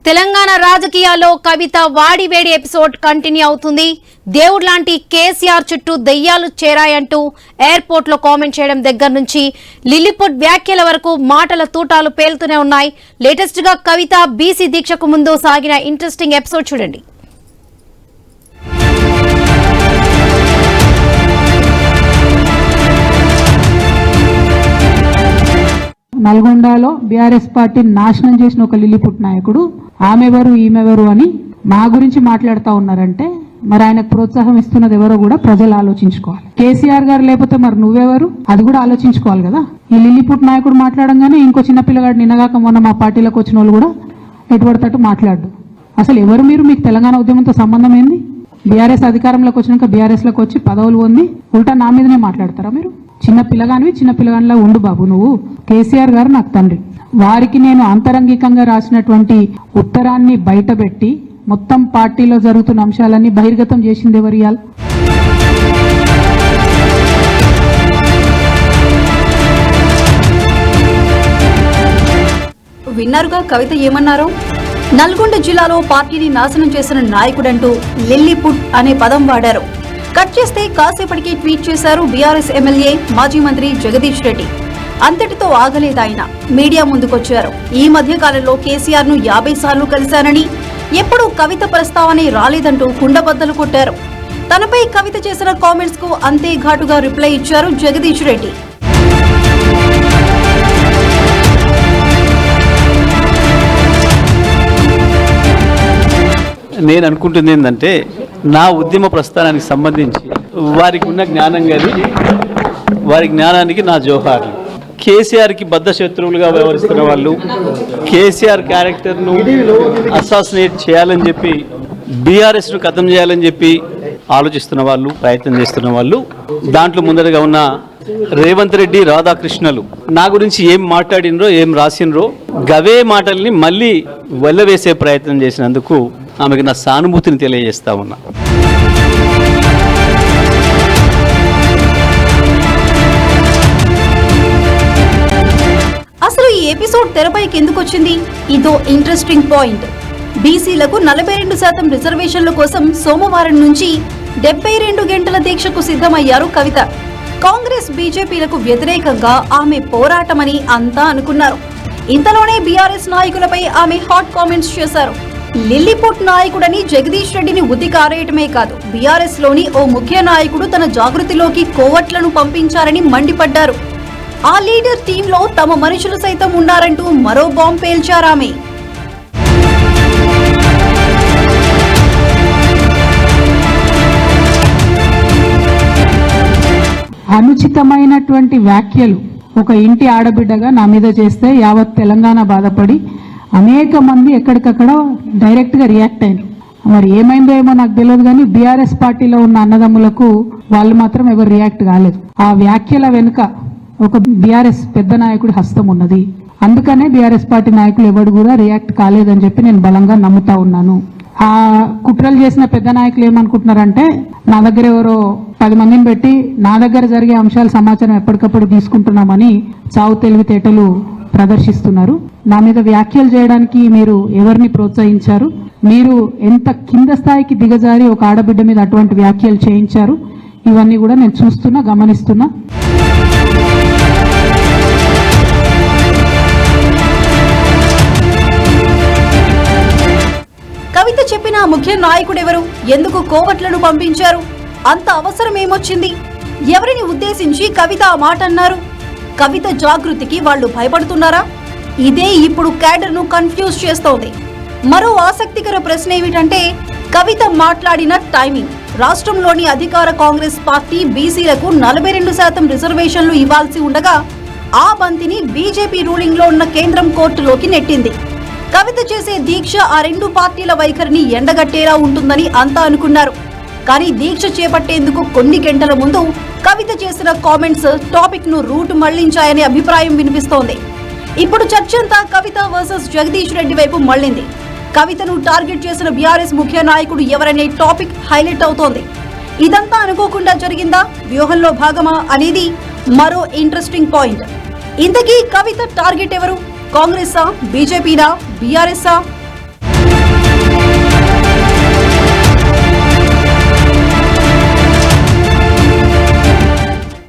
తెలంగాణ రాజకీయాల్లో కవిత వాడివేడి episode continue అవుతుంది. దేవుడు లాంటి కేసీఆర్ చుట్టూ దెయ్యాలు చేరాయంటూ ఎయిర్పోర్ట్ లో కామెంట్ చేయడం దగ్గర నుంచి లిల్లీపుట్ వ్యాఖ్యల వరకు మాటల తూటాలు పేలుతూనే ఉన్నాయి. లేటెస్ట్ గా కవిత బీసీ దీక్షకు ముందు సాగిన ఇంట్రెస్టింగ్ ఎపిసోడ్ చూడండి. నల్గొండలో బీఆర్ఎస్ పార్టీ నాశనం చేసిన ఒక లిల్లీపుట్ నాయకుడు ఆమెవరు ఈమెవరు అని మా గురించి మాట్లాడుతూ ఉన్నారంటే మరి ఆయనకు ప్రోత్సాహం ఇస్తున్నది ఎవరో కూడా ప్రజలు ఆలోచించుకోవాలి. కేసీఆర్ గారు లేకపోతే మరి నువ్వెవరు అది కూడా ఆలోచించుకోవాలి కదా. ఈ లిల్లీపుట్ నాయకుడు మాట్లాడంగానే ఇంకో చిన్న పిల్లగాడు నిన్నగాక మొన్న మా పార్టీలోకి వచ్చిన వాళ్ళు కూడా ఎటుపడతట్టు మాట్లాడు. అసలు ఎవరు మీరు? మీకు తెలంగాణ ఉద్యమంతో సంబంధం ఏంది? బీఆర్ఎస్ అధికారంలోకి వచ్చినాక బీఆర్ఎస్ లోకి వచ్చి పదవులు పొంది ఉల్టా నా మీదనే మాట్లాడతారా మీరు? చిన్న పిల్లగానిలా ఉండు బాబు. నువ్వు కేసీఆర్ గారు నాకు తండ్రి. వారికి నేను అంతరంగికంగా రాసినటువంటి ఉత్తరాన్ని బయటపెట్టి మొత్తం పార్టీలో జరుగుతున్న అంశాలన్నీ బహిర్గతం చేసింది ఎవరు? ఇయాల విన్నారుగా కవిత ఏమన్నారో. నల్గొండ జిల్లాలో పార్టీని నాశనం చేసిన నాయకుడంటూ లిల్లీపుట్ అనే పదం వాడారు. కట్ చేస్తే కాసేపటికి ట్వీట్ చేశారు బీఆర్ఎస్ ఎమ్మెల్యే మాజీ మంత్రి జగదీష్ రెడ్డి. అంతటితో ఆగలేదాయన, మీడియా ముందుకొచ్చారు. ఈ మధ్య కాలంలో కేసీఆర్ ను 50 సార్లు కలిశానని, ఎప్పుడూ కవిత ప్రస్తావనే రాలేదంటూ కుండబద్దలు కొట్టారు. తనపై కవిత చేసిన కామెంట్స్ కు అంతే ఘాటుగా రిప్లై ఇచ్చారు జగదీష్ రెడ్డి. నేను అనుకుంటుంది ఏంటంటే, నా ఉద్యమ ప్రస్థానానికి సంబంధించి వారికి ఉన్న జ్ఞానం కానీ వారి జ్ఞానానికి నా జోహార్లు. కేసీఆర్కి బద్ధ శత్రువులుగా వ్యవహరిస్తున్న వాళ్ళు, కేసీఆర్ క్యారెక్టర్ను అసాసినేట్ చేయాలని చెప్పి, బీఆర్ఎస్ను ఖతం చేయాలని చెప్పి ఆలోచిస్తున్న వాళ్ళు, ప్రయత్నం చేస్తున్న వాళ్ళు, దాంట్లో ముందరగా ఉన్న రేవంత్ రెడ్డి, రాధాకృష్ణలు నా గురించి ఏం మాట్లాడినరో, ఏం రాసినరో గవే మాటల్ని మళ్ళీ వెళ్ళవేసే ప్రయత్నం చేసినందుకు ఆమెకు నా సానుభూతిని తెలియజేస్తా ఉన్నా. అసలు ఈ ఎపిసోడ్ తెరపైకి ఎందుకు వచ్చింది? ఇదో ఇంట్రెస్టింగ్ పాయింట్. బీసీలకు 42% రిజర్వేషన్ల కోసం సోమవారం నుంచి 72 గంటల దీక్షకు సిద్ధమయ్యారు కవిత. కాంగ్రెస్ బీజేపీలకు వ్యతిరేకంగా ఆమె పోరాటమని అంతా అనుకున్నారు. ఇంతలోనే బీఆర్ఎస్ నాయకులపై ఆమె హాట్ కామెంట్స్ చేశారు. లిల్లీపుట్ నాయకుడని జగదీష్ రెడ్డిని ఉతికారేయటమే కాదు, బీఆర్ఎస్ లోని ఓ ముఖ్య నాయకుడు తన జాగృతిలోకి కోవట్లను పంపించారని మండిపడ్డారు. ఆ లీడర్ టీంలో తమ మనుషులు సైతం ఉన్నారంటూ మరో బాంబ్ పేల్చారామె. అనుచితమైనటువంటి వ్యాఖ్యలు ఒక ఇంటి ఆడబిడ్డగా నా మీద చేస్తే యావత్ తెలంగాణ బాధపడి అనేక మంది ఎక్కడికక్కడ డైరెక్ట్ గా రియాక్ట్ అయినారు. మరి ఏమైందో ఏమో నాకు తెలియదు కానీ బీఆర్ఎస్ పార్టీలో ఉన్న అన్నదమ్ములకు వాళ్ళు మాత్రం ఎవరు రియాక్ట్ కాలేదు. ఆ వ్యాఖ్యల వెనుక ఒక బీఆర్ఎస్ పెద్ద నాయకుడి హస్తం ఉన్నది. అందుకనే బీఆర్ఎస్ పార్టీ నాయకులు ఎవరు కూడా రియాక్ట్ కాలేదని చెప్పి నేను బలంగా నమ్ముతా ఉన్నాను. ఆ కుట్రలు చేసిన పెద్ద నాయకులు ఏమనుకుంటున్నారంటే, నా దగ్గర ఎవరో 10 మందిని పెట్టి నా దగ్గర జరిగే అంశాల సమాచారం ఎప్పటికప్పుడు తీసుకుంటున్నామని చావు తెలివితేటలు ప్రదర్శిస్తున్నారు. నా మీద వ్యాఖ్యలు చేయడానికి మీరు ఎవరిని ప్రోత్సహించారు? మీరు ఎంత కింద స్థాయికి దిగజారి ఒక ఆడబిడ్డ మీద అటువంటి వ్యాఖ్యలు చేయించారు? ఇవన్నీ కూడా నేను చూస్తున్నా, గమనిస్తున్నా. కవిత చెప్పిన ముఖ్య నాయకుడెవరు? ఎందుకు కోవట్లను పంపించారు? అంత అవసరం ఏమొచ్చింది? ఎవరిని ఉద్దేశించి కవిత ఆ మాట అన్నారు? కవిత జాగృతికి వాళ్ళు భయపడుతున్నారా? ఇదే ఇప్పుడు క్యాడర్ ను కన్ఫ్యూజ్ చేస్తోంది. మరో ఆసక్తికర ప్రశ్న ఏమిటంటే, కవిత మాట్లాడిన టైమింగ్. రాష్ట్రంలోని అధికార కాంగ్రెస్ పార్టీ బీసీలకు 42% రిజర్వేషన్లు ఇవ్వాల్సి ఉండగా ఆ బంతిని బీజేపీ రూలింగ్ లో ఉన్న కేంద్రం కోర్టులోకి నెట్టింది. కవిత చేసే దీక్ష ఆ రెండు పార్టీల వైఖరిని ఎండగట్టేలా ఉంటుందని అంతా అనుకున్నారు. కానీ దీక్ష చేపట్టేందుకు కొన్ని గంటల ముందు కవిత చేసిన కామెంట్స్ టాపిక్ ను రూట్ మళ్లించాయనే అభిప్రాయం వినిపిస్తోంది. ఇప్పుడు చర్చంతా కవిత వర్సెస్ జగదీష్ రెడ్డి వైపు మళ్లింది. కవితను టార్గెట్ చేసిన బీఆర్ఎస్ ముఖ్య నాయకుడు ఎవరనే టాపిక్ హైలైట్ అవుతోంది. ఇదంతా అనుకోకుండా జరిగిందా, వ్యూహంలో భాగమా అనేది మరో ఇంట్రెస్టింగ్ పాయింట్. ఇంతకీ కవిత టార్గెట్ ఎవరు? కాంగ్రెసా, బీజేపీనా, బీఆర్ఎస్ఆ?